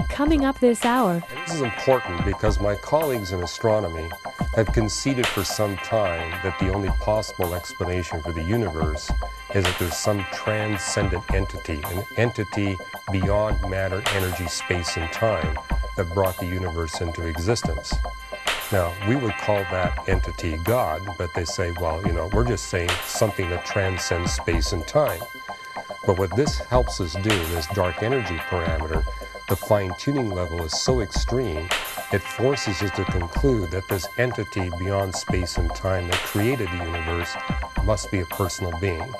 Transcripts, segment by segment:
Coming up this hour. This is important because my colleagues in astronomy have conceded for some time that the only possible explanation for the universe is that there's some transcendent entity, an entity beyond matter, energy, space, and time that brought the universe into existence. Now, we would call that entity God, but they say, well, you know, we're just saying something that transcends space and time. But what this helps us do, this dark energy parameter, the fine-tuning level is so extreme, it forces us to conclude that this entity beyond space and time that created the universe must be a personal being.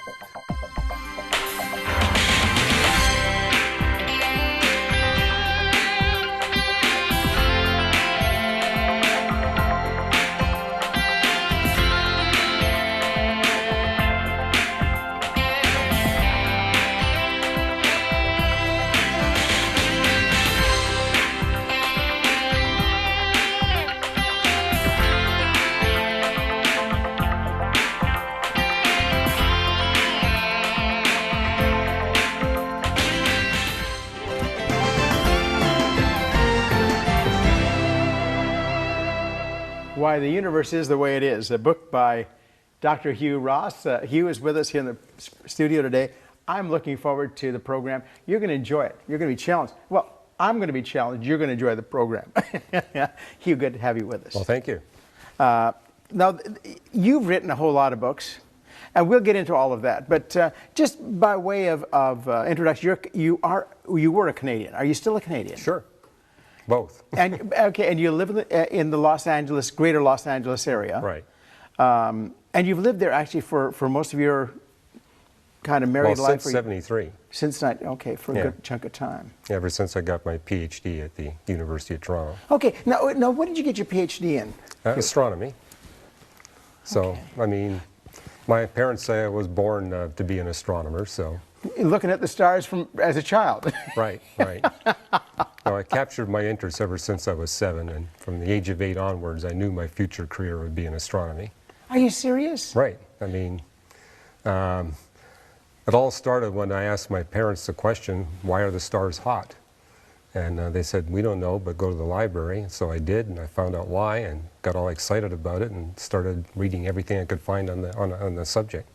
Why the Universe is the Way It Is, a book by Dr. Hugh Ross. Hugh is with us here in the studio today. I'm looking forward to the program. You're going to enjoy it. You're going to be challenged. Well, I'm going to be challenged. You're going to enjoy the program. Hugh, good to have you with us. Well, thank you. Now, you've written a whole lot of books, and we'll get into all of that. But just by way of introduction, you were a Canadian. Are you still a Canadian? Sure. Both. And okay, and you live in the Los Angeles, greater Los Angeles area. Right. And you've lived there actually for most of your kind of married life. Since '73. Since okay, for a good chunk of time. Ever since I got my PhD at the University of Toronto. Okay, now what did you get your PhD in? Astronomy. So, okay. I mean, my parents say I was born to be an astronomer, so. Looking at the stars as a child. Right, right. No, I captured my interest ever since I was 7, and from the age of 8 onwards, I knew my future career would be in astronomy. Are you serious? Right. I mean, it all started when I asked my parents the question, why are the stars hot? And they said, we don't know, but go to the library. And so I did, and I found out why, and got all excited about it, and started reading everything I could find on the subject.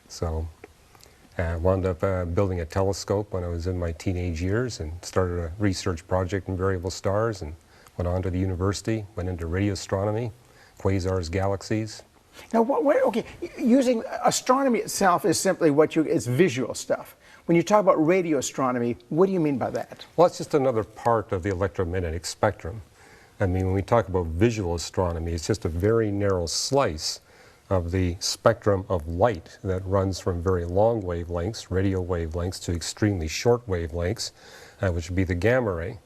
So. I wound up building a telescope when I was in my teenage years and started a research project in variable stars and went on to the university, went into radio astronomy, quasars, galaxies. Now, okay, using astronomy itself is simply it's visual stuff. When you talk about radio astronomy, what do you mean by that? Well, it's just another part of the electromagnetic spectrum. I mean, when we talk about visual astronomy, it's just a very narrow slice of the spectrum of light that runs from very long wavelengths, radio wavelengths, to extremely short wavelengths, which would be the gamma ray.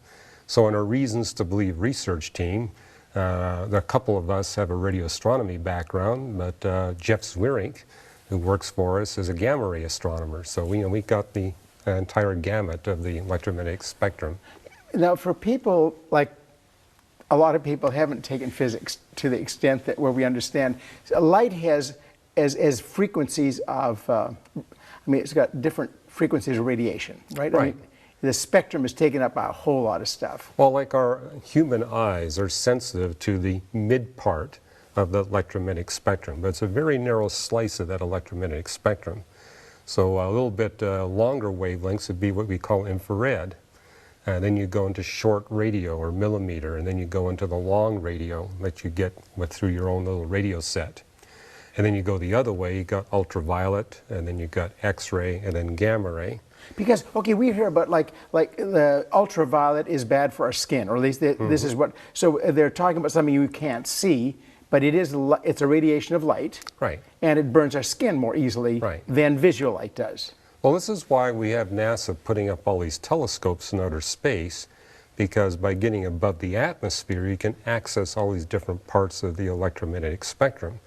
So in our Reasons to Believe research team, a couple of us have a radio astronomy background, but Jeff Zwierink, who works for us, is a gamma ray astronomer. So we got the entire gamut of the electromagnetic spectrum. Now, for people like a lot of people haven't taken physics to the extent that where we understand. Light has as frequencies of, I mean, it's got different frequencies of radiation, right? Right. I mean, the spectrum is taken up by a whole lot of stuff. Well, like our human eyes are sensitive to the mid part of the electromagnetic spectrum, but it's a very narrow slice of that electromagnetic spectrum. So a little bit longer wavelengths would be what we call infrared. Then you go into short radio or millimeter, and then you go into the long radio that you get through your own little radio set. And then you go the other way, you got ultraviolet, and then you got X-ray, and then gamma ray. Because, okay, we hear about like the ultraviolet is bad for our skin, or at least this is what, so they're talking about something you can't see, but it's a radiation of light. Right. And it burns our skin more easily than visual light does. Well, this is why we have NASA putting up all these telescopes in outer space, because by getting above the atmosphere, you can access all these different parts of the electromagnetic spectrum.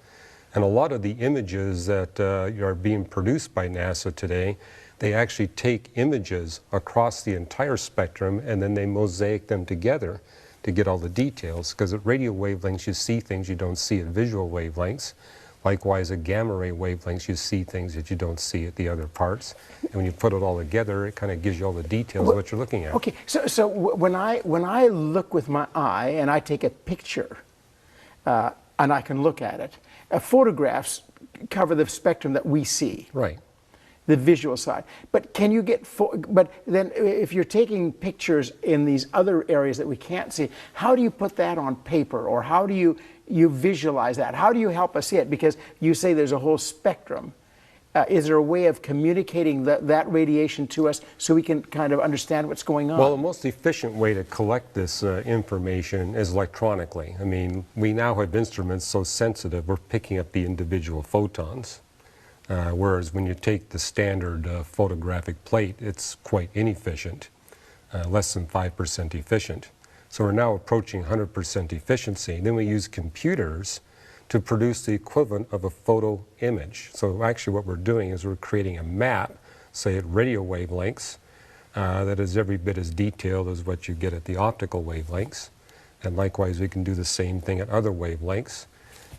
And a lot of the images that are being produced by NASA today, they actually take images across the entire spectrum, and then they mosaic them together to get all the details, because at radio wavelengths you see things you don't see at visual wavelengths. Likewise, at gamma ray wavelengths, you see things that you don't see at the other parts. And when you put it all together, it kind of gives you all the details of what you're looking at. Okay, so when I look with my eye and I take a picture, and I can look at it, photographs cover the spectrum that we see. Right. The visual side. But can you get, but then if you're taking pictures in these other areas that we can't see, how do you put that on paper, or how do you visualize that? How do you help us see it? Because you say there's a whole spectrum. Is there a way of communicating that radiation to us so we can kind of understand what's going on? Well, the most efficient way to collect this information is electronically. I mean, we now have instruments so sensitive, we're picking up the individual photons. Whereas when you take the standard photographic plate, it's quite inefficient, less than 5% efficient. So we're now approaching 100% efficiency. Then we use computers to produce the equivalent of a photo image. So actually what we're doing is we're creating a map, say at radio wavelengths, that is every bit as detailed as what you get at the optical wavelengths. And likewise, we can do the same thing at other wavelengths.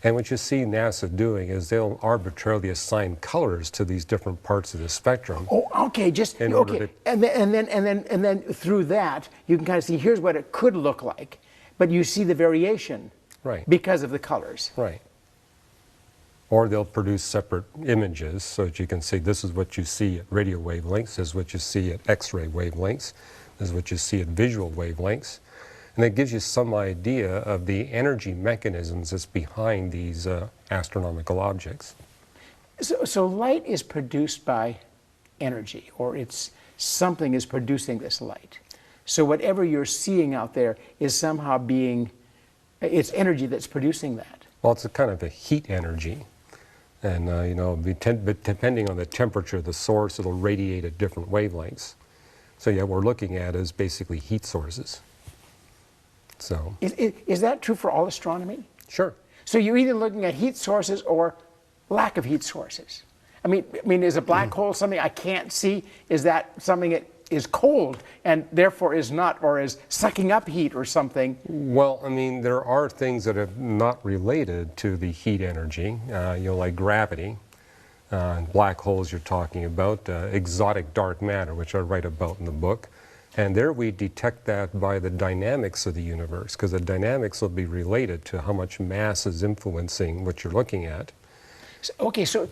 And what you see NASA doing is they'll arbitrarily assign colors to these different parts of the spectrum. Oh, okay, just okay. And then through that, you can kind of see here's what it could look like, but you see the variation, right, because of the colors. Right. Or they'll produce separate images so that you can see this is what you see at radio wavelengths, this is what you see at X-ray wavelengths, this is what you see at visual wavelengths. And that gives you some idea of the energy mechanisms that's behind these astronomical objects. So light is produced by energy, or something is producing this light. So whatever you're seeing out there is somehow it's energy that's producing that. Well, it's a kind of a heat energy. And, you know, depending on the temperature of the source, it'll radiate at different wavelengths. So yeah, what we're looking at is basically heat sources. So, is that true for all astronomy? Sure. So you're either looking at heat sources or lack of heat sources. I mean, is a black hole something I can't see? Is that something that is cold and therefore is not, or is sucking up heat or something? Well, I mean, there are things that are not related to the heat energy, you know, like gravity. Black holes you're talking about, exotic dark matter, which I write about in the book. And there we detect that by the dynamics of the universe, because the dynamics will be related to how much mass is influencing what you're looking at. Okay, so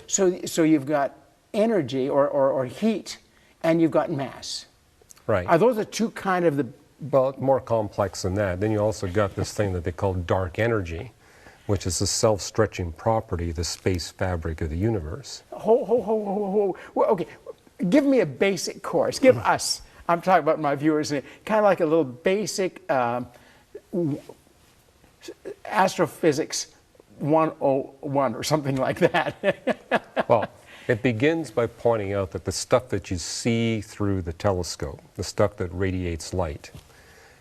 you've got energy or heat, and you've got mass. Right. Are those the two kind of the... Well, it's more complex than that. Then you also got this thing that they call dark energy, which is the self-stretching property of the space fabric of the universe. Well, okay, give me a basic course. Give us... I'm talking about my viewers, kind of like a little basic astrophysics 101 or something like that. Well, it begins by pointing out that the stuff that you see through the telescope, the stuff that radiates light,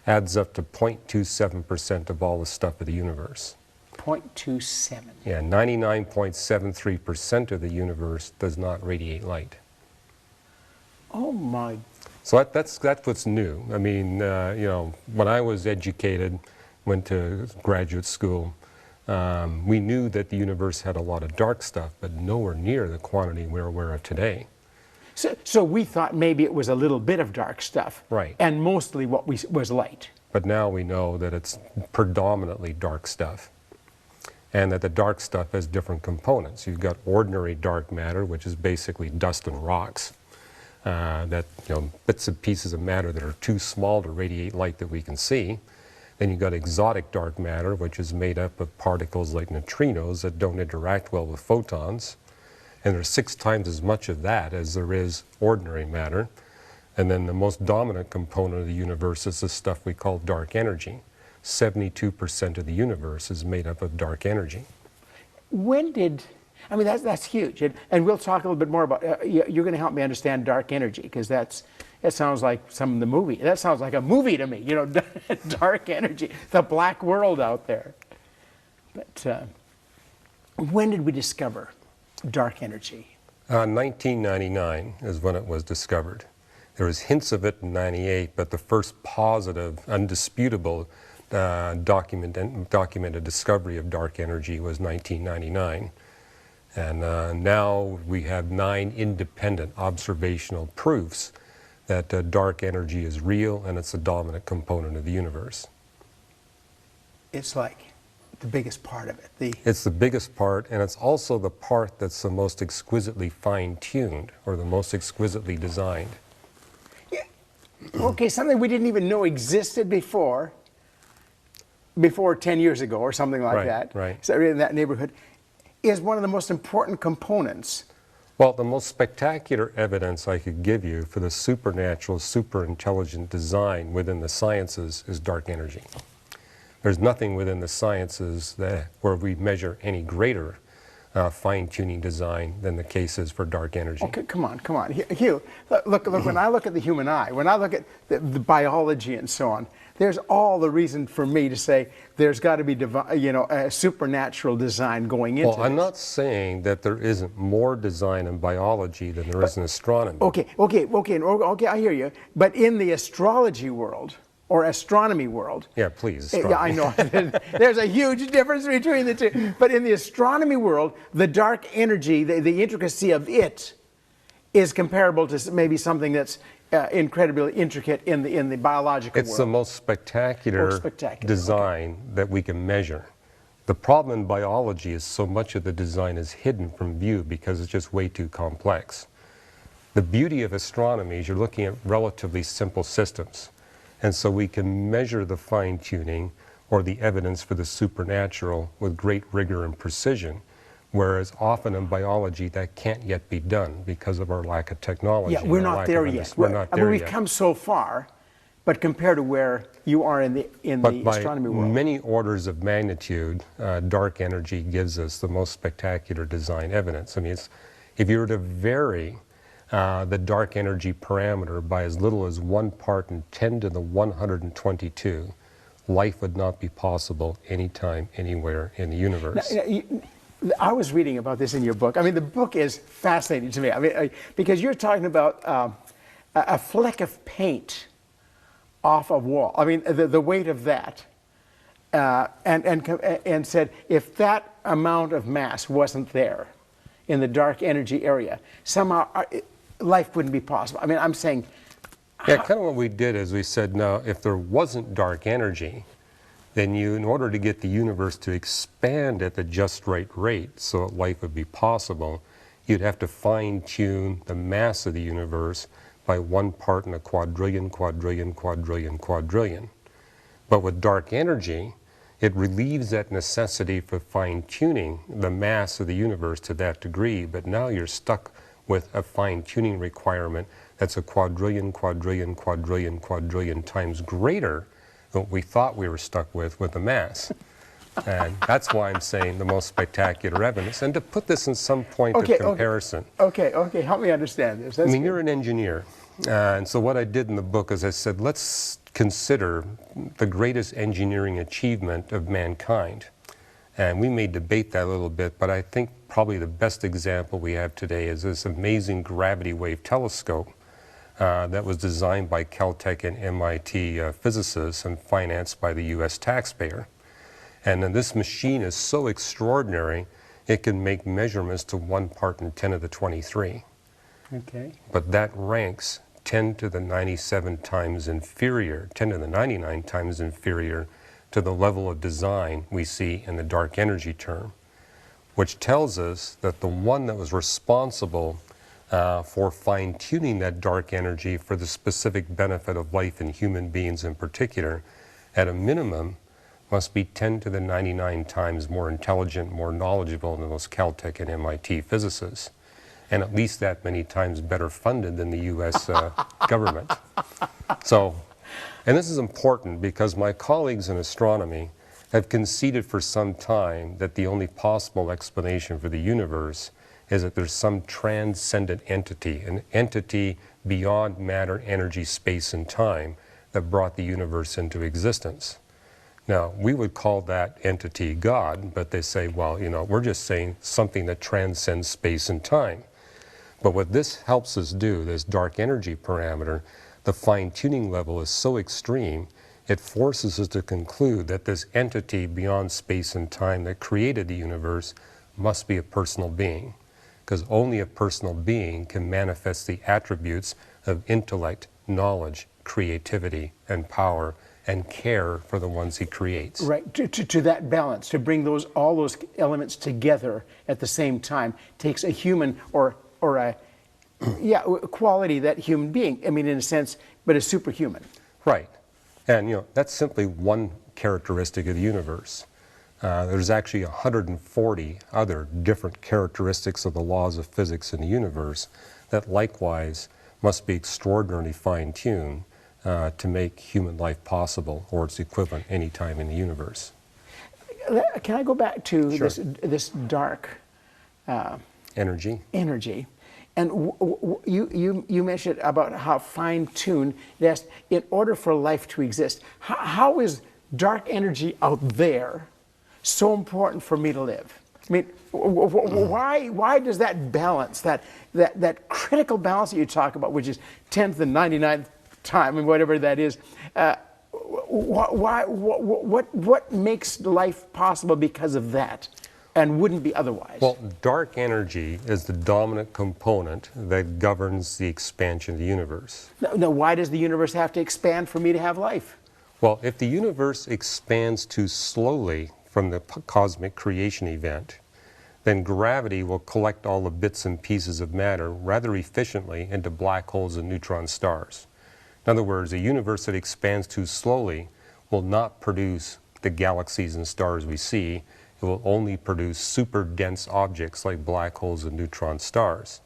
adds up to 0.27% of all the stuff of the universe. 0.27? Yeah, 99.73% of the universe does not radiate light. Oh my. So that's what's new. I mean, you know, when I was educated, went to graduate school, we knew that the universe had a lot of dark stuff, but nowhere near the quantity we're aware of today. So we thought maybe it was a little bit of dark stuff, right, and mostly what was light. But now we know that it's predominantly dark stuff, and that the dark stuff has different components. You've got ordinary dark matter, which is basically dust and rocks. That, you know, bits and pieces of matter that are too small to radiate light that we can see. Then you've got exotic dark matter, which is made up of particles like neutrinos that don't interact well with photons. And there's 6 times as much of that as there is ordinary matter. And then the most dominant component of the universe is the stuff we call dark energy. 72% of the universe is made up of dark energy. When did... I mean, that's huge, and we'll talk a little bit more about. You're going to help me understand dark energy, because that sounds like some of the movie. That sounds like a movie to me. You know, dark energy, the black world out there. But when did we discover dark energy? 1999 is when it was discovered. There was hints of it in '98, but the first positive, undisputable documented discovery of dark energy was 1999. And now we have 9 independent observational proofs that dark energy is real and it's a dominant component of the universe. It's like the biggest part of it. It's the biggest part, and it's also the part that's the most exquisitely fine-tuned or the most exquisitely designed. Yeah. Okay, something we didn't even know existed before 10 years ago or something like that. Right. So in that neighborhood is one of the most important components. Well, the most spectacular evidence I could give you for the supernatural, superintelligent design within the sciences is dark energy. There's nothing within the sciences where we measure any greater fine-tuning design than the case is for dark energy. Okay, come on. Hugh, look, when I look at the human eye, when I look at the biology and so on, there's all the reason for me to say there's got to be a supernatural design going into Well, I'm this. not saying that there isn't more design in biology than there is in astronomy. Okay, I hear you. But in the astrology world, or astronomy world. Yeah, please. Yeah, I know. There's a huge difference between the two. But in the astronomy world, the dark energy, the intricacy of it, is comparable to maybe something that's incredibly intricate in the biological world. It's the most spectacular design that we can measure. The problem in biology is so much of the design is hidden from view because it's just way too complex. The beauty of astronomy is you're looking at relatively simple systems. And so we can measure the fine-tuning or the evidence for the supernatural with great rigor and precision, whereas often in biology that can't yet be done because of our lack of technology. Yeah, we're not there yet. We're not there we've yet. come so far, but compared to where you are in the astronomy world. By many orders of magnitude, dark energy gives us the most spectacular design evidence. I mean, if you were to vary the dark energy parameter by as little as 1 part in 10 to the 122, life would not be possible anytime, anywhere in the universe. Now, I was reading about this in your book. I mean, the book is fascinating to me. I mean, because you're talking about a fleck of paint off a wall. I mean, the weight of that, and said if that amount of mass wasn't there in the dark energy area, somehow life wouldn't be possible. I mean, I'm saying... Yeah, kind of what we did is we said, now, if there wasn't dark energy, then in order to get the universe to expand at the just right rate so that life would be possible, you'd have to fine-tune the mass of the universe by 1 part in a quadrillion. But with dark energy, it relieves that necessity for fine-tuning the mass of the universe to that degree, but now you're stuck with a fine-tuning requirement that's a quadrillion times greater than what we thought we were stuck with the mass. And that's why I'm saying the most spectacular evidence. And to put this in some point of comparison. Okay, help me understand this. I mean, you're an engineer. And so what I did in the book is I said, let's consider the greatest engineering achievement of mankind. And we may debate that a little bit, but I think probably the best example we have today is this amazing gravity wave telescope that was designed by Caltech and MIT physicists and financed by the US taxpayer. And then this machine is so extraordinary, it can make measurements to 1 part in 10 to the 23. Okay. But that ranks 10 to the 97 times inferior, 10 to the 99 times inferior to the level of design we see in the dark energy term, which tells us that the one that was responsible for fine-tuning that dark energy for the specific benefit of life and human beings in particular, at a minimum, must be 10 to the 99 times more intelligent, more knowledgeable than those Caltech and MIT physicists, and at least that many times better funded than the US government. So, and this is important because my colleagues in astronomy have conceded for some time that the only possible explanation for the universe is that there's some transcendent entity, an entity beyond matter, energy, space, and time that brought the universe into existence. Now, we would call that entity God, but they say, well, we're just saying something that transcends space and time. But what this helps us do, this dark energy parameter, the fine-tuning level is so extreme, it forces us to conclude that this entity beyond space and time that created the universe must be a personal being, because only a personal being can manifest the attributes of intellect, knowledge, creativity, and power, and care for the ones he creates. Right, to that balance, to bring all those elements together at the same time takes a human or a quality, that human being, I mean, in a sense, but a superhuman. Right. And that's simply one characteristic of the universe. There's actually 140 other different characteristics of the laws of physics in the universe that likewise must be extraordinarily fine-tuned to make human life possible, or its equivalent any time in the universe. Can I go back to Sure. this dark Energy. energy? And you mentioned about how fine-tuned that in order for life to exist. How is dark energy out there so important for me to live? I mean, why does that balance, that critical balance that you talk about, which is 10th and 99th time, and whatever that is, what makes life possible because of that, and wouldn't be otherwise? Well, dark energy is the dominant component that governs the expansion of the universe. Now, why does the universe have to expand for me to have life? Well, if the universe expands too slowly from the cosmic creation event, then gravity will collect all the bits and pieces of matter rather efficiently into black holes and neutron stars. In other words, a universe that expands too slowly will not produce the galaxies and stars we see. It will only produce super dense objects like black holes and neutron stars.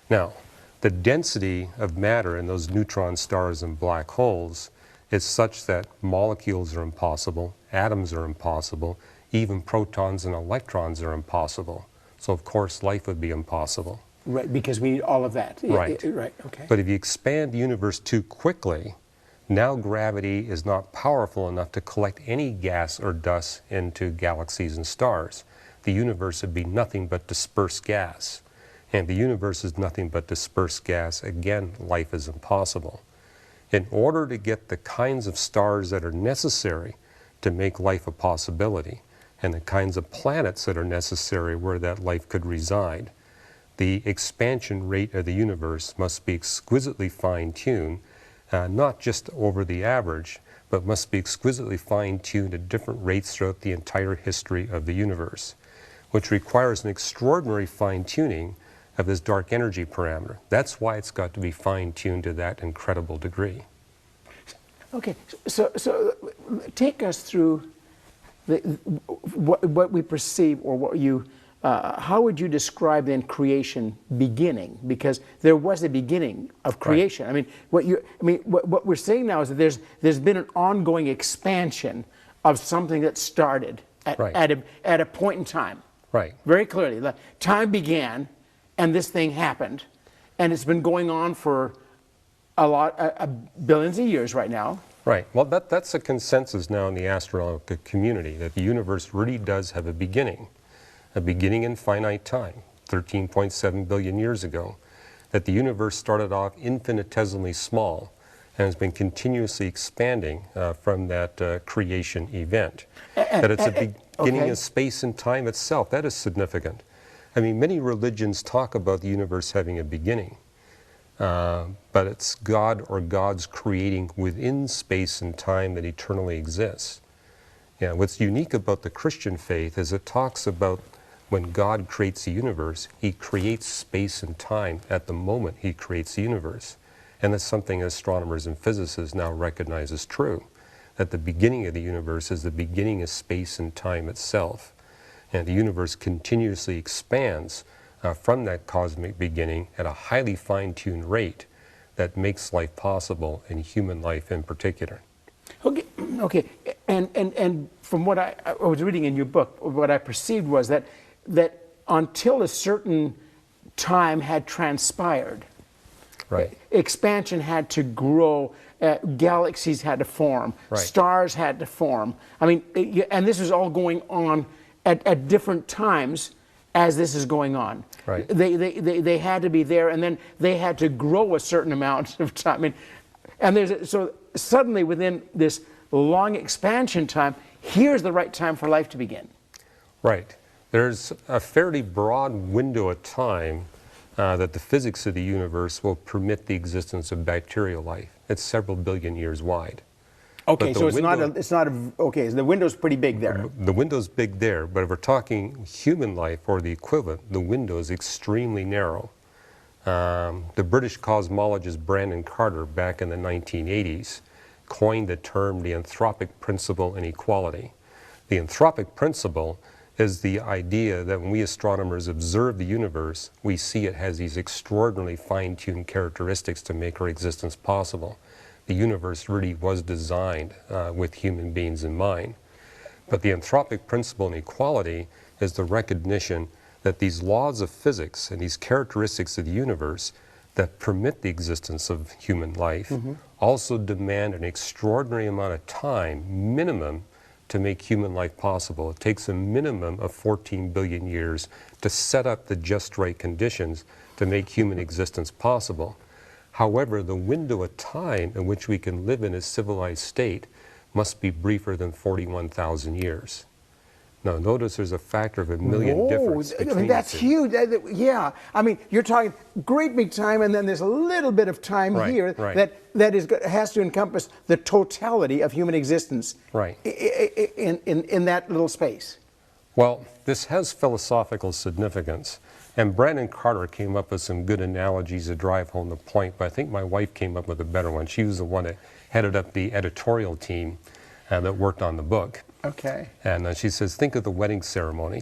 Now, the density of matter in those neutron stars and black holes is such that molecules are impossible, atoms are impossible, even protons and electrons are impossible. So of course life would be impossible. Right, because we need all of that. Right. Right, okay. But if you expand the universe too quickly, now gravity is not powerful enough to collect any gas or dust into galaxies and stars. The universe would be nothing but dispersed gas. And if the universe is nothing but dispersed gas, again, life is impossible. In order to get the kinds of stars that are necessary to make life a possibility, and the kinds of planets that are necessary where that life could reside, the expansion rate of the universe must be exquisitely fine-tuned, not just over the average, but must be exquisitely fine-tuned at different rates throughout the entire history of the universe, which requires an extraordinary fine-tuning of this dark energy parameter. That's why it's got to be fine-tuned to that incredible degree. Okay, so take us through what we perceive, or what you, how would you describe then creation beginning? Because there was a beginning of creation. Right. What we're saying now is that there's been an ongoing expansion of something that started at a point in time. Right. Very clearly, the time began, and this thing happened, and it's been going on for billions of years right now. Right. Well, that's a consensus now in the astronomical community, that the universe really does have a beginning in finite time, 13.7 billion years ago, that the universe started off infinitesimally small and has been continuously expanding from that creation event. That it's a beginning of space and time itself. That is significant. I mean, many religions talk about the universe having a beginning. But it's God or gods creating within space and time that eternally exists. Yeah, what's unique about the Christian faith is it talks about when God creates the universe, He creates space and time at the moment He creates the universe. And that's something astronomers and physicists now recognize as true, that the beginning of the universe is the beginning of space and time itself. And the universe continuously expands from that cosmic beginning at a highly fine-tuned rate that makes life possible, and human life in particular. Okay. And from what I was reading in your book, what I perceived was that until a certain time had transpired, right, expansion had to grow, galaxies had to form, stars had to form. I mean, and this is all going on at different times as this is going on. Right. They had to be there, and then they had to grow a certain amount of time. So suddenly within this long expansion time, here's the right time for life to begin. Right. There's a fairly broad window of time that the physics of the universe will permit the existence of bacterial life. It's several billion years wide. Okay, so okay, so the window's pretty big there. The window's big there, but if we're talking human life or the equivalent, the window is extremely narrow. The British cosmologist Brandon Carter, back in the 1980s, coined the term the anthropic principle in equality. The anthropic principle is the idea that when we astronomers observe the universe, we see it has these extraordinarily fine-tuned characteristics to make our existence possible. The universe really was designed with human beings in mind. But the anthropic principle in equality is the recognition that these laws of physics and these characteristics of the universe that permit the existence of human life also demand an extraordinary amount of time, minimum, to make human life possible. It takes a minimum of 14 billion years to set up the just right conditions to make human existence possible. However, the window of time in which we can live in a civilized state must be briefer than 41,000 years. Now, notice there's a factor of a million difference between I mean, that's huge. Yeah, I mean, you're talking great big time, and then there's a little bit of time here that has to encompass the totality of human existence in that little space. Well, this has philosophical significance, and Brandon Carter came up with some good analogies to drive home the point, but I think my wife came up with a better one. She was the one that headed up the editorial team that worked on the book. Okay. And she says, think of the wedding ceremony.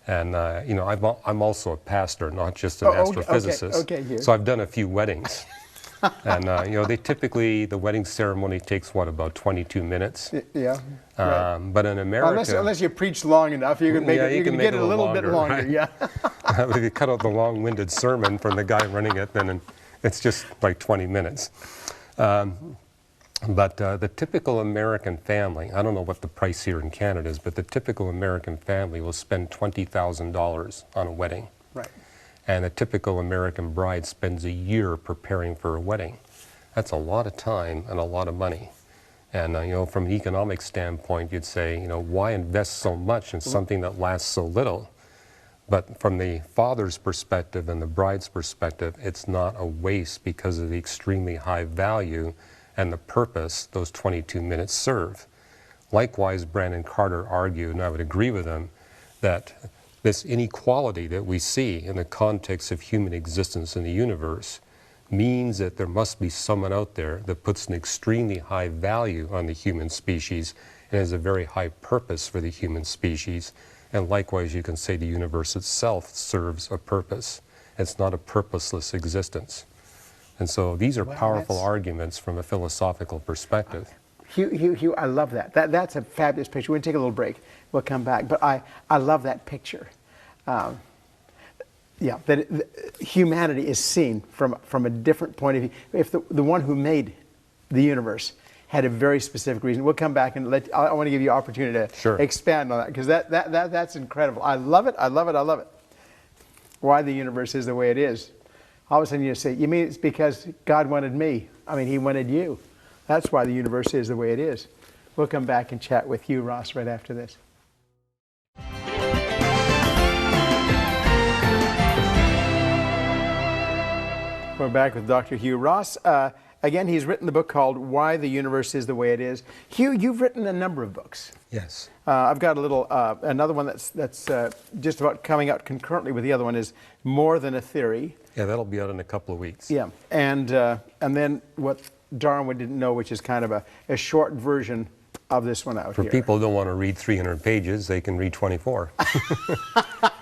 And, you know, I'm also a pastor, not just an astrophysicist. Okay, so I've done a few weddings. And, you know, the wedding ceremony takes, what, about 22 minutes? Yeah. But in America... Unless you preach long enough, you can make it, you can get it a little bit longer. Right? Yeah. If you cut out the long-winded sermon from the guy running it, then it's just like 20 minutes. But the typical American family, I don't know what the price here in Canada is, but the typical American family will spend $20,000 on a wedding. Right. And a typical American bride spends a year preparing for a wedding. That's a lot of time and a lot of money. And you know, from an economic standpoint, you'd say, you know, why invest so much in something that lasts so little? But from the father's perspective and the bride's perspective, it's not a waste because of the extremely high value and the purpose those 22 minutes serve. Likewise, Brandon Carter argued, and I would agree with him, that this inequality that we see in the context of human existence in the universe means that there must be someone out there that puts an extremely high value on the human species and has a very high purpose for the human species. And likewise, you can say the universe itself serves a purpose. It's not a purposeless existence. And so these are powerful arguments from a philosophical perspective. Hugh, I love that. That's a fabulous picture. We're going to take a little break. We'll come back. But I love that picture. Yeah, humanity is seen from a different point of view. If the one who made the universe had a very specific reason, we'll come back and I want to give you an opportunity to expand on that, because that's incredible. I love it. I love it. I love it. Why the universe is the way it is. All of a sudden you say, you mean it's because God wanted me? I mean, He wanted you. That's why the universe is the way it is. We'll come back and chat with Hugh Ross right after this. We're back with Dr. Hugh Ross. Again, he's written the book called Why the Universe is the Way It Is. Hugh, you've written a number of books. Yes. I've got a little, another one that's just about coming out concurrently with the other one is More Than a Theory. Yeah, that'll be out in a couple of weeks. Yeah, and then what Darwin didn't know, which is kind of a short version of this one out here. For people who don't want to read 300 pages, they can read 24.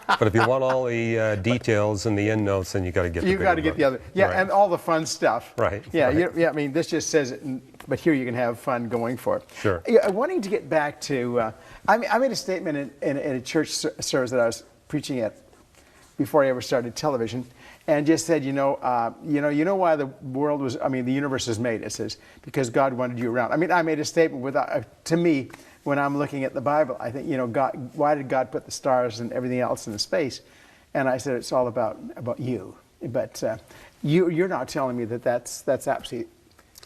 But if you want all the details and the end notes, then you got to get the bigger book. You got to get the other, and all the fun stuff. Right. Yeah, I mean, this just says it, but here you can have fun going for it. Sure. Wanting to get back to, I made a statement in a church service that I was preaching at before I ever started television, and just said, you know why the world was, the universe was made. It says because God wanted you around. I mean, I made a statement to me. When I'm looking at the Bible, I think, God, why did God put the stars and everything else in the space? And I said, it's all about you. But you're not telling me that's absolutely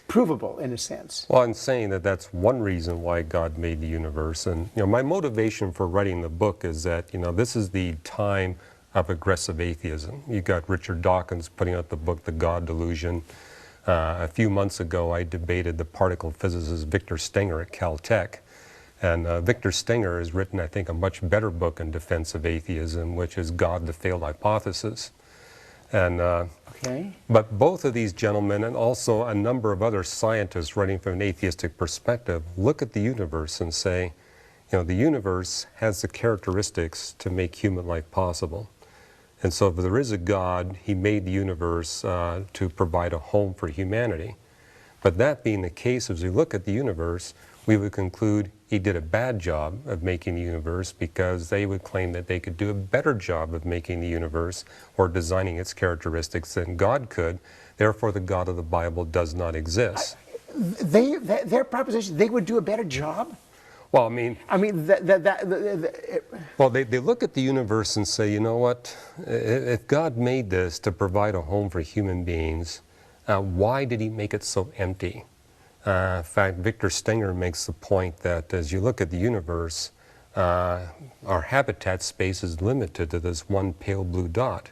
provable in a sense. Well, I'm saying that that's one reason why God made the universe. And, my motivation for writing the book is that, this is the time of aggressive atheism. You got Richard Dawkins putting out the book, The God Delusion. A few months ago, I debated the particle physicist Victor Stenger at Caltech. And Victor Stenger has written, I think, a much better book in defense of atheism, which is God, the Failed Hypothesis. And, but both of these gentlemen, and also a number of other scientists writing from an atheistic perspective, look at the universe and say, the universe has the characteristics to make human life possible. And so if there is a God, he made the universe to provide a home for humanity. But that being the case, as we look at the universe, we would conclude he did a bad job of making the universe, because they would claim that they could do a better job of making the universe or designing its characteristics than God could. Therefore, the God of the Bible does not exist. Their proposition, they would do a better job? Well, well, they look at the universe and say, you know what, if God made this to provide a home for human beings, why did he make it so empty? In fact, Victor Stenger makes the point that as you look at the universe, our habitat space is limited to this one pale blue dot.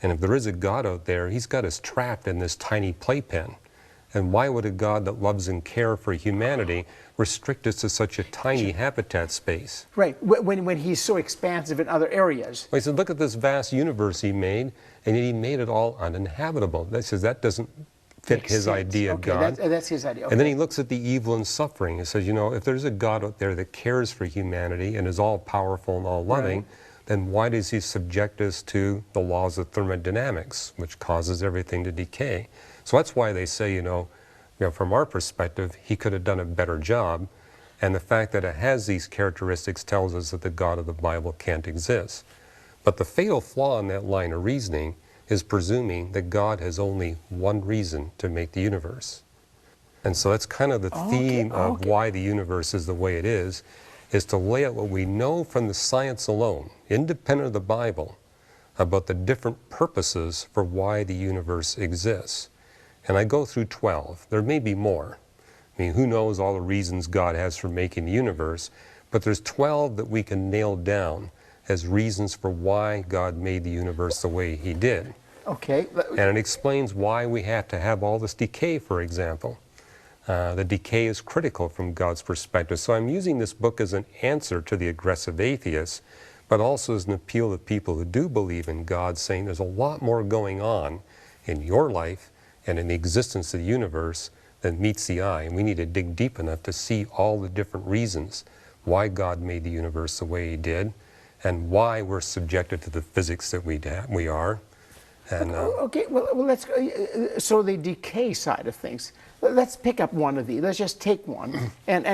And if there is a God out there, he's got us trapped in this tiny playpen. And why would a God that loves and cares for humanity restrict us to such a tiny habitat space? Right, when he's so expansive in other areas. Well, he said, look at this vast universe he made, and yet he made it all uninhabitable. That says that doesn't fit his idea of God. That's his idea. Okay. And then he looks at the evil and suffering. He says, if there's a God out there that cares for humanity and is all powerful and all loving, then why does he subject us to the laws of thermodynamics, which causes everything to decay? So that's why they say, from our perspective, he could have done a better job. And the fact that it has these characteristics tells us that the God of the Bible can't exist. But the fatal flaw in that line of reasoning is presuming that God has only one reason to make the universe. And so that's kind of the theme of why the universe is the way it is to lay out what we know from the science alone, independent of the Bible, about the different purposes for why the universe exists. And I go through 12. There may be more. Who knows all the reasons God has for making the universe, but there's 12 that we can nail down as reasons for why God made the universe the way he did. Okay. And it explains why we have to have all this decay, for example. The decay is critical from God's perspective. So I'm using this book as an answer to the aggressive atheists, but also as an appeal to people who do believe in God, saying there's a lot more going on in your life and in the existence of the universe than meets the eye. And we need to dig deep enough to see all the different reasons why God made the universe the way he did, and why we're subjected to the physics that we are. And, okay, well, let's go. So the decay side of things. Let's pick up one of these. Let's just take one, and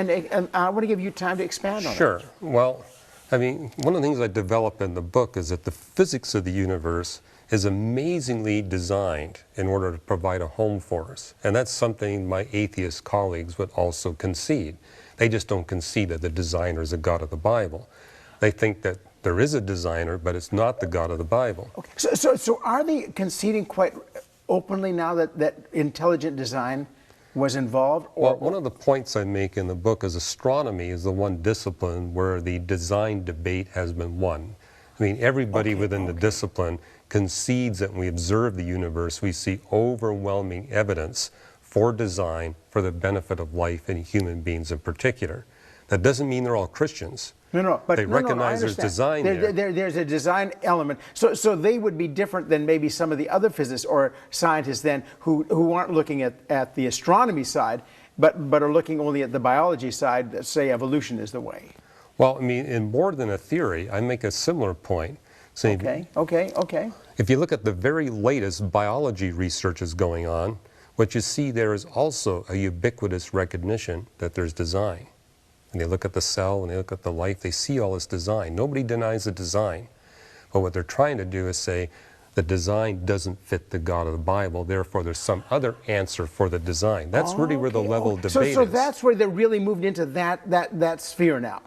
I want to give you time to expand on it. Sure. Well, one of the things I develop in the book is that the physics of the universe is amazingly designed in order to provide a home for us. And that's something my atheist colleagues would also concede. They just don't concede that the designer is the God of the Bible. They think that there is a designer, but it's not the God of the Bible. Okay. So are they conceding quite openly now that intelligent design was involved? Well, one of the points I make in the book is astronomy is the one discipline where the design debate has been won. Everybody within the discipline concedes that when we observe the universe, we see overwhelming evidence for design for the benefit of life and human beings in particular. That doesn't mean they're all Christians. But they recognize there's design there. There's a design element. So they would be different than maybe some of the other physicists or scientists then who aren't looking at the astronomy side, but are looking only at the biology side that say evolution is the way. Well, in More Than a Theory, I make a similar point. Saying, Okay. If you look at the very latest biology research is going on, what you see there is also a ubiquitous recognition that there's design. And they look at the cell and they look at the life, they see all this design. Nobody denies the design. But what they're trying to do is say the design doesn't fit the God of the Bible, therefore there's some other answer for the design. That's really where the level of debate is. So that's where they're really moved into that sphere now.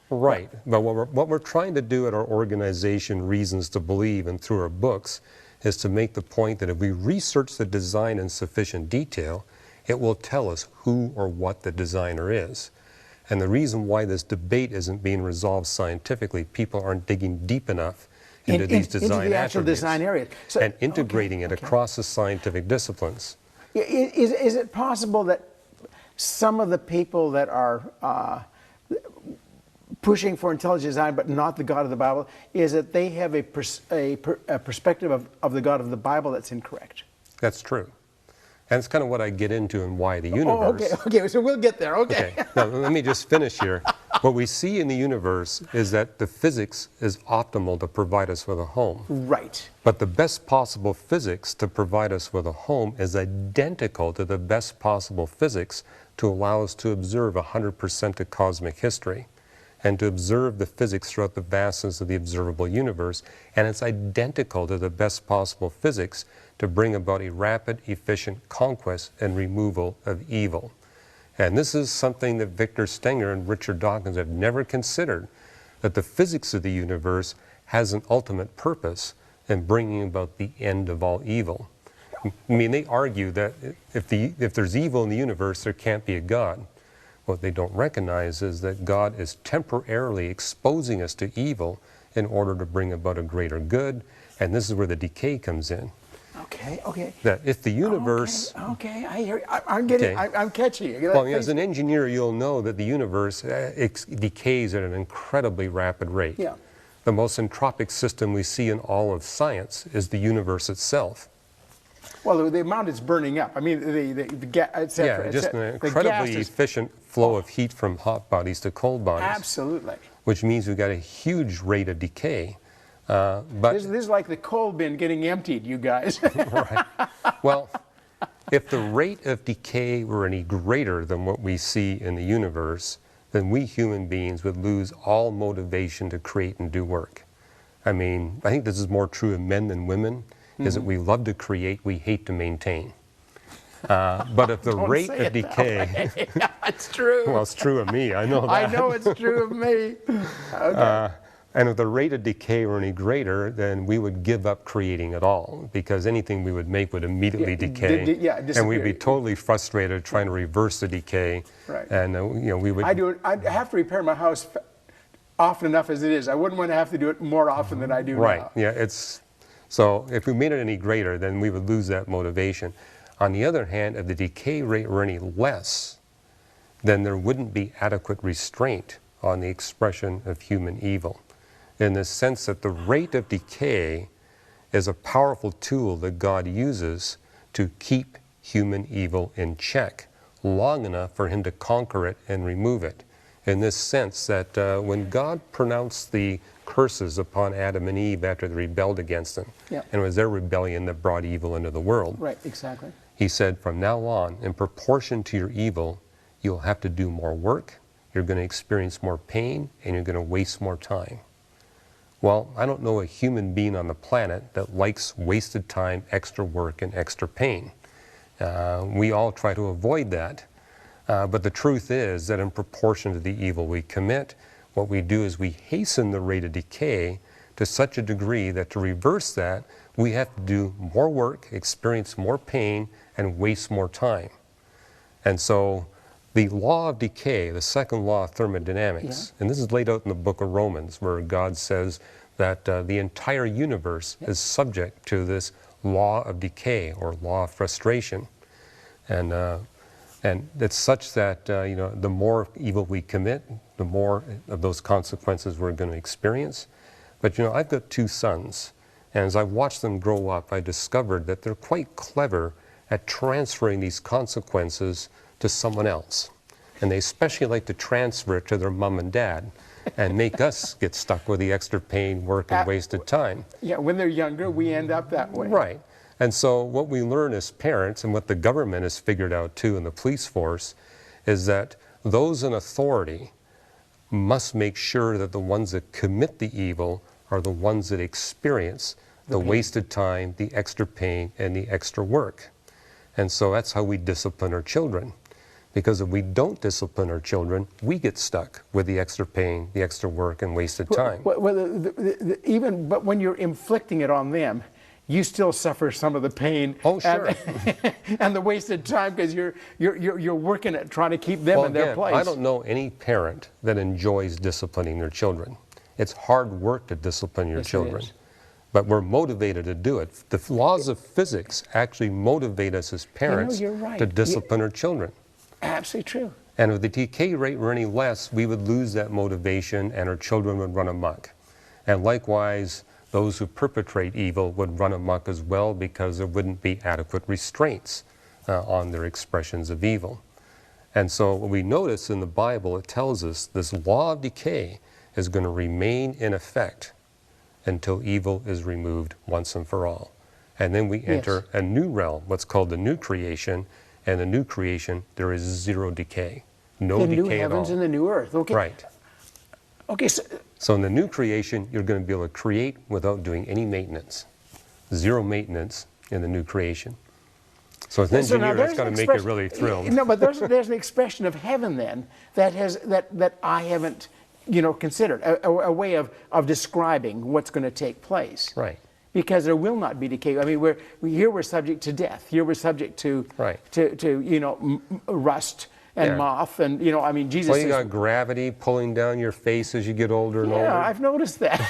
Right. But what we're trying to do at our organization, Reasons to Believe, and through our books, is to make the point that if we research the design in sufficient detail, it will tell us who or what the designer is. And the reason why this debate isn't being resolved scientifically, people aren't digging deep enough into these design into the actual attributes design areas. So, and integrating it across the scientific disciplines. Is it possible that some of the people that are pushing for intelligent design but not the God of the Bible, is that they have a perspective of the God of the Bible that's incorrect? That's true. And it's kind of what I get into and why the universe. Oh, okay, so we'll get there, okay. Now, let me just finish here. What we see in the universe is that the physics is optimal to provide us with a home. Right. But the best possible physics to provide us with a home is identical to the best possible physics to allow us to observe 100% of cosmic history and to observe the physics throughout the vastness of the observable universe. And it's identical to the best possible physics to bring about a rapid, efficient conquest and removal of evil. And this is something that Victor Stenger and Richard Dawkins have never considered, that the physics of the universe has an ultimate purpose in bringing about the end of all evil. I mean, they argue that if there's evil in the universe, there can't be a God. What they don't recognize is that God is temporarily exposing us to evil in order to bring about a greater good, and this is where the decay comes in. Okay. That if the universe... Okay, I hear you. I'm getting, I'm catching you. Well, as an engineer, you'll know that the universe decays at an incredibly rapid rate. Yeah. The most entropic system we see in all of science is the universe itself. Well, the amount it's burning up. I mean, the gas, etc. Yeah, just an incredibly efficient flow of heat from hot bodies to cold bodies. Absolutely. Which means we've got a huge rate of decay. But this is like the coal bin getting emptied, you guys. Right. Well, if the rate of decay were any greater than what we see in the universe, then we human beings would lose all motivation to create and do work. I mean, I think this is more true of men than women, is that we love to create, we hate to maintain. But if the rate of decay... It's true. Well, it's true of me, I know that. I know it's true of me. Okay. And if the rate of decay were any greater, then we would give up creating at all, because anything we would make would immediately decay, and we'd be totally frustrated trying to reverse the decay. Right. And we would. I have to repair my house often enough as it is. I wouldn't want to have to do it more often than I do now. Right. Yeah. So if we made it any greater, then we would lose that motivation. On the other hand, if the decay rate were any less, then there wouldn't be adequate restraint on the expression of human evil, in the sense that the rate of decay is a powerful tool that God uses to keep human evil in check long enough for him to conquer it and remove it. In this sense that when God pronounced the curses upon Adam and Eve after they rebelled against him, and it was their rebellion that brought evil into the world. Right, exactly. He said, from now on, in proportion to your evil, you'll have to do more work, you're going to experience more pain, and you're going to waste more time. Well, I don't know a human being on the planet that likes wasted time, extra work, and extra pain. We all try to avoid that. But the truth is that in proportion to the evil we commit, what we do is we hasten the rate of decay to such a degree that to reverse that, we have to do more work, experience more pain, and waste more time. And so the law of decay, the second law of thermodynamics, and this is laid out in the book of Romans, where God says that the entire universe is subject to this law of decay or law of frustration. And it's such that the more evil we commit, the more of those consequences we're going to experience. But I've got two sons, and as I've watched them grow up, I discovered that they're quite clever at transferring these consequences to someone else. And they especially like to transfer it to their mom and dad and make us get stuck with the extra pain, work, and wasted time. Yeah, when they're younger, we end up that way. Right. And so what we learn as parents, and what the government has figured out too in the police force, is that those in authority must make sure that the ones that commit the evil are the ones that experience the wasted time, the extra pain, and the extra work. And so that's how we discipline our children. Because if we don't discipline our children, we get stuck with the extra pain, the extra work, and wasted time. But when you're inflicting it on them, you still suffer some of the pain. Oh, sure. And the wasted time because you're working at trying to keep them in their place. I don't know any parent that enjoys disciplining their children. It's hard work to discipline your children. But we're motivated to do it. The laws of physics actually motivate us as parents to discipline our children. Absolutely true. And if the decay rate were any less, we would lose that motivation and our children would run amok. And likewise, those who perpetrate evil would run amok as well because there wouldn't be adequate restraints on their expressions of evil. And so what we notice in the Bible, it tells us this law of decay is going to remain in effect until evil is removed once and for all. And then we enter a new realm, what's called the new creation. And the new creation, there is zero decay. No decay at all. The new heavens and the new earth. Okay. Right. Okay. So in the new creation, you're going to be able to create without doing any maintenance. Zero maintenance in the new creation. So as an engineer, that's got to make you really thrilled. No, but there's an expression of heaven then that I haven't, considered, a way of describing what's going to take place. Right. Because there will not be decay. I mean, we're subject to death. Here we're subject to rust and moth, and Jesus. Well, you got gravity pulling down your face as you get older and older. Yeah, I've noticed that.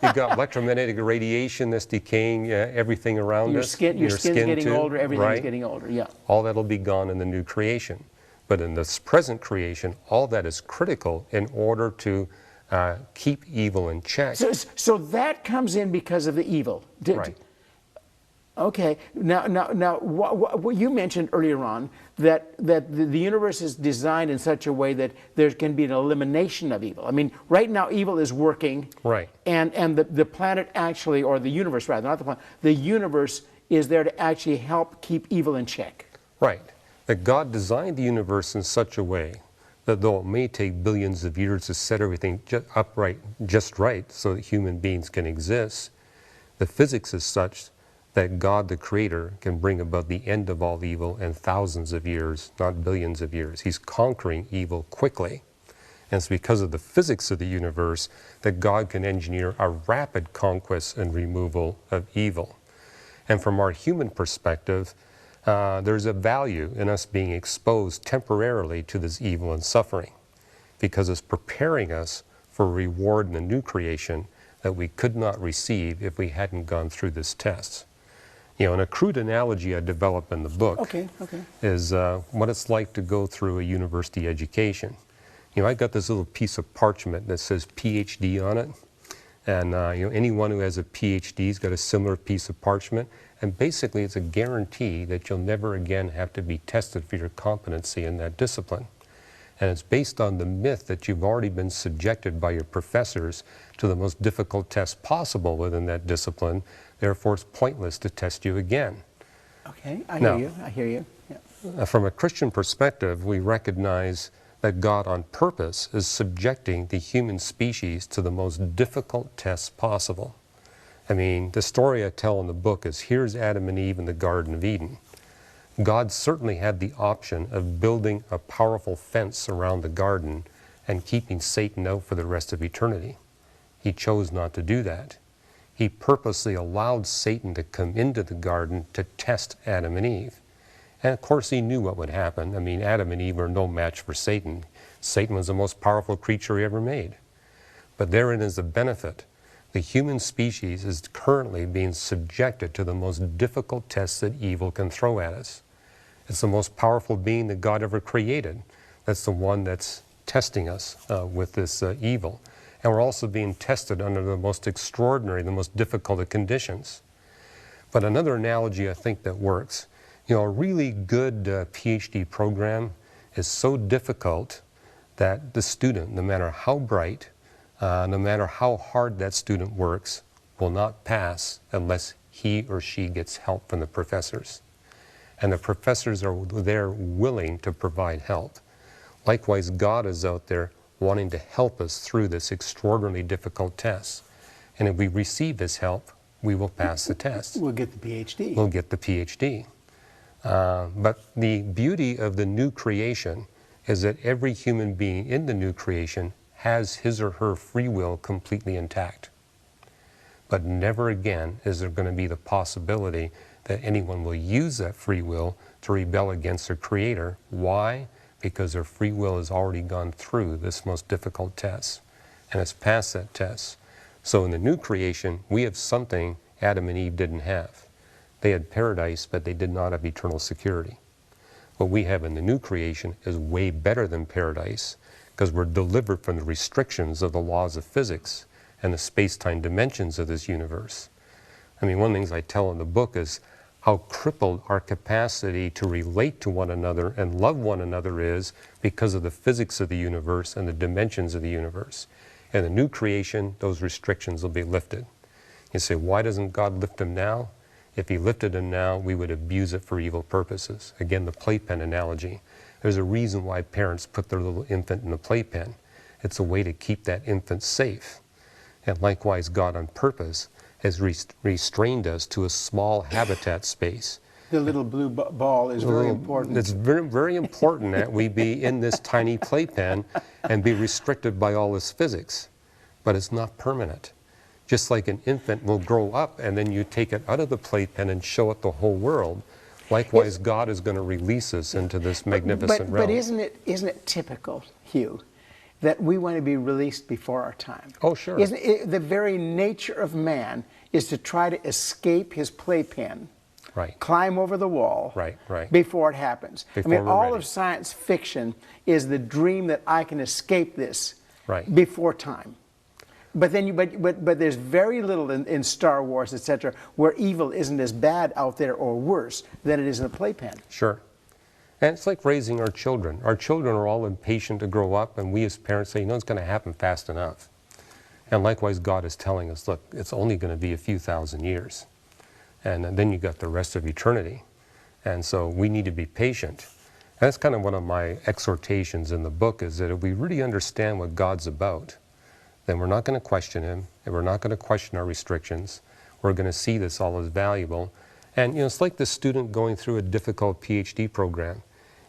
You've got electromagnetic radiation that's decaying everything around us. Your skin's getting older. Everything's getting older. Yeah. All that'll be gone in the new creation, but in this present creation, all that is critical in order to keep evil in check. So that comes in because of the evil. Right. Okay. Now, what you mentioned earlier on that the universe is designed in such a way that there can be an elimination of evil. I mean, right now evil is working. Right. And the planet actually, or the universe rather, not the planet, the universe is there to actually help keep evil in check. Right. That God designed the universe in such a way that though it may take billions of years to set everything just right so that human beings can exist, the physics is such that God the Creator can bring about the end of all evil in thousands of years, not billions of years. He's conquering evil quickly. And it's because of the physics of the universe that God can engineer a rapid conquest and removal of evil. And from our human perspective, there's a value in us being exposed temporarily to this evil and suffering because it's preparing us for a reward in the new creation that we could not receive if we hadn't gone through this test. An a crude analogy I develop in the book is what it's like to go through a university education. I got this little piece of parchment that says PhD on it. And anyone who has a PhD's got a similar piece of parchment. And basically, it's a guarantee that you'll never again have to be tested for your competency in that discipline. And it's based on the myth that you've already been subjected by your professors to the most difficult test possible within that discipline. Therefore, it's pointless to test you again. Okay, I hear you. Yeah. From a Christian perspective, we recognize that God on purpose is subjecting the human species to the most difficult tests possible. I mean, the story I tell in the book is here's Adam and Eve in the Garden of Eden. God certainly had the option of building a powerful fence around the garden and keeping Satan out for the rest of eternity. He chose not to do that. He purposely allowed Satan to come into the garden to test Adam and Eve. And of course he knew what would happen. I mean, Adam and Eve are no match for Satan. Satan was the most powerful creature he ever made. But therein is the benefit. The human species is currently being subjected to the most difficult tests that evil can throw at us. It's the most powerful being that God ever created. That's the one that's testing us with this evil. And we're also being tested under the most extraordinary, the most difficult of conditions. But another analogy I think that works, a really good PhD program is so difficult that the student, no matter how bright, no matter how hard that student works, will not pass unless he or she gets help from the professors. And the professors are there willing to provide help. Likewise, God is out there wanting to help us through this extraordinarily difficult test. And if we receive this help, we will pass the test. We'll get the PhD. We'll get the PhD. But the beauty of the new creation is that every human being in the new creation has his or her free will completely intact. but never again is there going to be the possibility that anyone will use that free will to rebel against their creator. Why? Because their free will has already gone through this most difficult test, and it's passed that test. So in the new creation, we have something Adam and Eve didn't have. They had paradise, but they did not have eternal security. What we have in the new creation is way better than paradise, because we're delivered from the restrictions of the laws of physics and the space-time dimensions of this universe. I mean, one of the things I tell in the book is how crippled our capacity to relate to one another and love one another is because of the physics of the universe and the dimensions of the universe. In the new creation, those restrictions will be lifted. You say, why doesn't God lift them now? If he lifted them now, we would abuse it for evil purposes. Again, the playpen analogy. There's a reason why parents put their little infant in the playpen. It's a way to keep that infant safe. And likewise, God on purpose has restrained us to a small habitat space. The little blue ball is very important. It's very, very important that we be in this tiny playpen and be restricted by all this physics. But it's not permanent. Just like an infant will grow up and then you take it out of the playpen and show it the whole world, likewise God is going to release us into this magnificent realm. But isn't it typical, Hugh, that we want to be released before our time? Oh, sure. Isn't it, the very nature of man is to try to escape his playpen, right, climb over the wall, right, before it happens. Before I mean, all ready. of science fiction is the dream that I can escape this right, before time. But then, but there's very little in Star Wars, etc., where evil isn't as bad out there or worse than it is in the playpen. Sure. And it's like raising our children. Our children are all impatient to grow up, and we as parents say, you know, it's going to happen fast enough. And likewise, God is telling us, look, it's only going to be a few thousand years. And then you got the rest of eternity. And so we need to be patient. And that's kind of one of my exhortations in the book, is that if we really understand what God's about, then we're not going to question him, and we're not going to question our restrictions. We're going to see this all as valuable. And you know, it's like the student going through a difficult PhD program.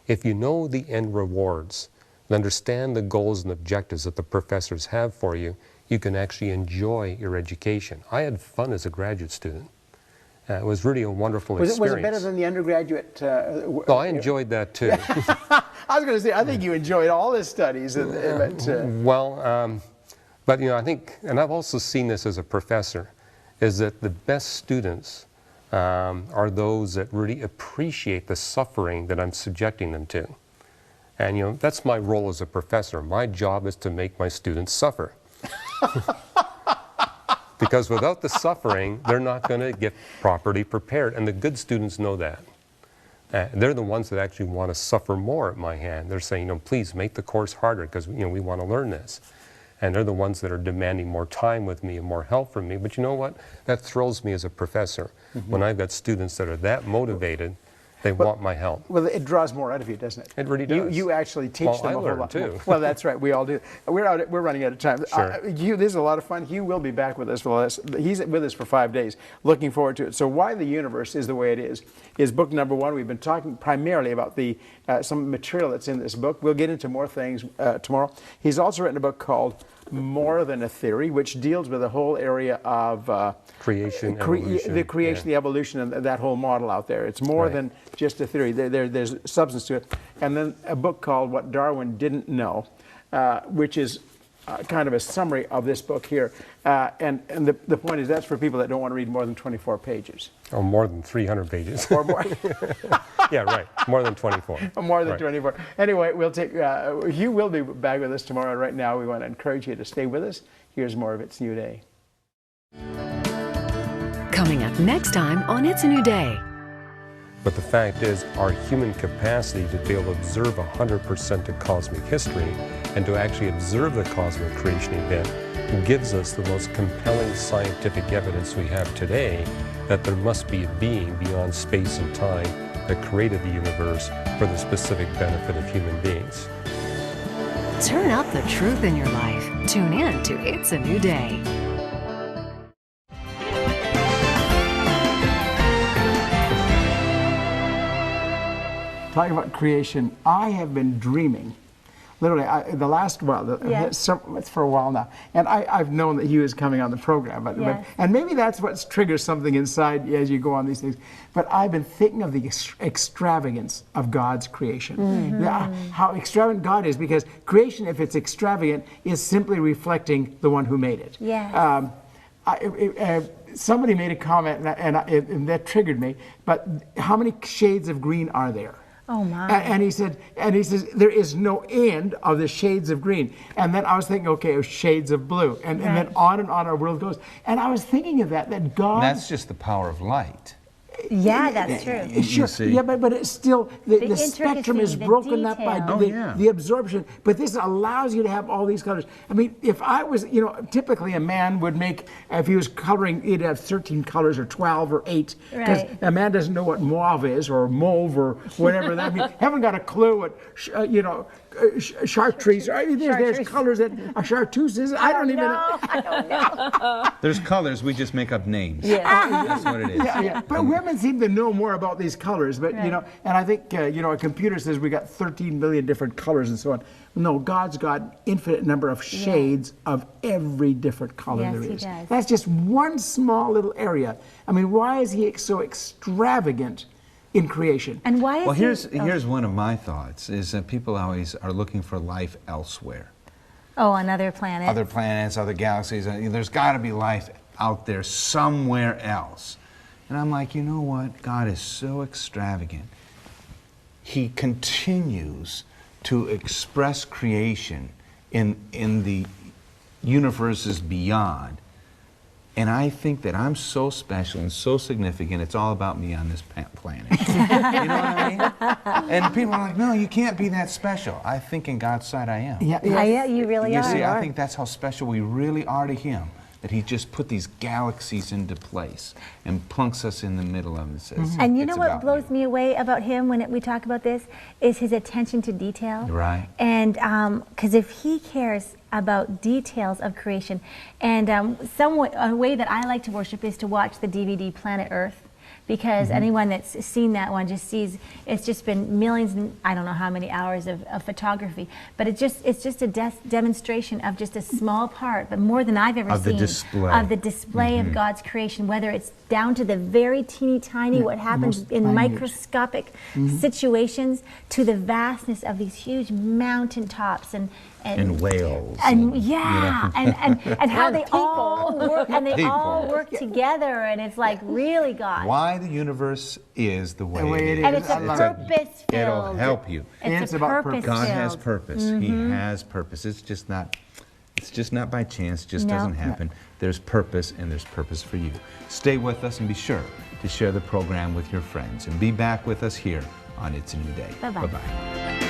If you know the end rewards and understand the goals and objectives that the professors have for you, you can actually enjoy your education. I had fun as a graduate student. It was really a wonderful experience. Was it better than the undergraduate? Well, I enjoyed that too. I was going to say, I think you enjoyed all the studies. But you know, I think, and I've also seen this as a professor, is that the best students are those that really appreciate the suffering that I'm subjecting them to. And you know, that's my role as a professor. My job is to make my students suffer. Because without the suffering, they're not going to get properly prepared. And the good students know that. They're the ones that actually want to suffer more at my hand. They're saying, you know, please make the course harder because, you know, we want to learn this. And they're the ones that are demanding more time with me and more help from me. But you know what? That thrills me as a professor. Mm-hmm. When I've got students that are that motivated, they want my help. Well, it draws more out of you, doesn't it? It really does. You actually teach them I a whole learn lot. too. Well, that's right. We all do. We're running out of time. Sure. Hugh, this is a lot of fun. Hugh will be back with us he's with us for 5 days. Looking forward to it. So, Why the Universe is the Way It is book number 1. We've been talking primarily about the some material that's in this book. We'll get into more things tomorrow. He's also written a book called More Than a Theory, which deals with the whole area of creation, evolution. The creation, the evolution, and that whole model out there. It's more than just a theory. There's substance to it. And then a book called What Darwin Didn't Know, which is kind of a summary of this book here. And the point is that's for people that don't want to read more than 24 pages. Or more than 300 pages. Or more. Yeah, right. More than 24. More than 24. Anyway, we'll take. Hugh will be back with us tomorrow. Right now, we want to encourage you to stay with us. Here's more of It's a New Day. Coming up next time on It's a New Day. But the fact is, our human capacity to be able to observe 100% of cosmic history and to actually observe the cosmic creation event gives us the most compelling scientific evidence we have today that there must be a being beyond space and time that created the universe for the specific benefit of human beings. Turn up the truth in your life. Tune in to It's a New Day. Talking about creation, I have been dreaming literally, the last while, it's for a while now, and I've known that Hugh is coming on the program, and maybe that's what triggers something inside as you go on these things. But I've been thinking of the extravagance of God's creation, how extravagant God is, because creation, if it's extravagant, is simply reflecting the one who made it. Yes. Somebody made a comment, and that triggered me. But how many shades of green are there? Oh my! And he says there is no end of the shades of green. And then I was thinking, okay, shades of blue, and then on our world goes. And I was thinking of that God. And that's just the power of light. Yeah, that's true. Sure. Yeah, but it's still the spectrum is broken up by the absorption. But this allows you to have all these colors. I mean, if I was, typically a man would make, if he was coloring, he'd have 13 colors or 12 or 8. Because a man doesn't know what mauve is or mauve or whatever that means. Haven't got a clue what, chartreuse. There's colors that are chartreuse is. I don't even know. I don't know. There's colors. We just make up names. Yeah. That's what it is. Yeah. But women seem to know more about these colors. But and I think a computer says we got 13 million different colors and so on. No, God's got infinite number of shades of every different color there is. He does. That's just one small little area. I mean, why is He so extravagant in creation? And why is here's one of my thoughts, is that people always are looking for life elsewhere. Oh, on other planets. Other planets, other galaxies. There's got to be life out there somewhere else. And I'm like, you know what? God is so extravagant. He continues to express creation in the universes beyond. And I think that I'm so special and so significant, it's all about me on this planet. You know what I mean? And people are like, no, you can't be that special. I think in God's sight I am. Yeah, you really are. You see, I think that's how special we really are to Him, that He just put these galaxies into place and plunks us in the middle of it. And you know what blows me away about Him when we talk about this is His attention to detail. Right. And because if He cares about details of creation, and a way that I like to worship is to watch the DVD Planet Earth. Because anyone that's seen that one just sees it's just been millions and I don't know how many hours of photography, but it's just a demonstration of just a small part, but more than I've ever seen of the display of God's creation, whether it's down to the very teeny tiny what happens in microscopic situations to the vastness of these huge mountain tops and whales and how they all work and they all work together, and it's like really God. Why the universe is the way it is. And it's a purpose-filled. It'll help you. It's about purpose. God has purpose. He has purpose. It's just not by chance. It just doesn't happen. There's purpose, and there's purpose for you. Stay with us and be sure to share the program with your friends. And be back with us here on It's a New Day. Bye-bye. Bye-bye.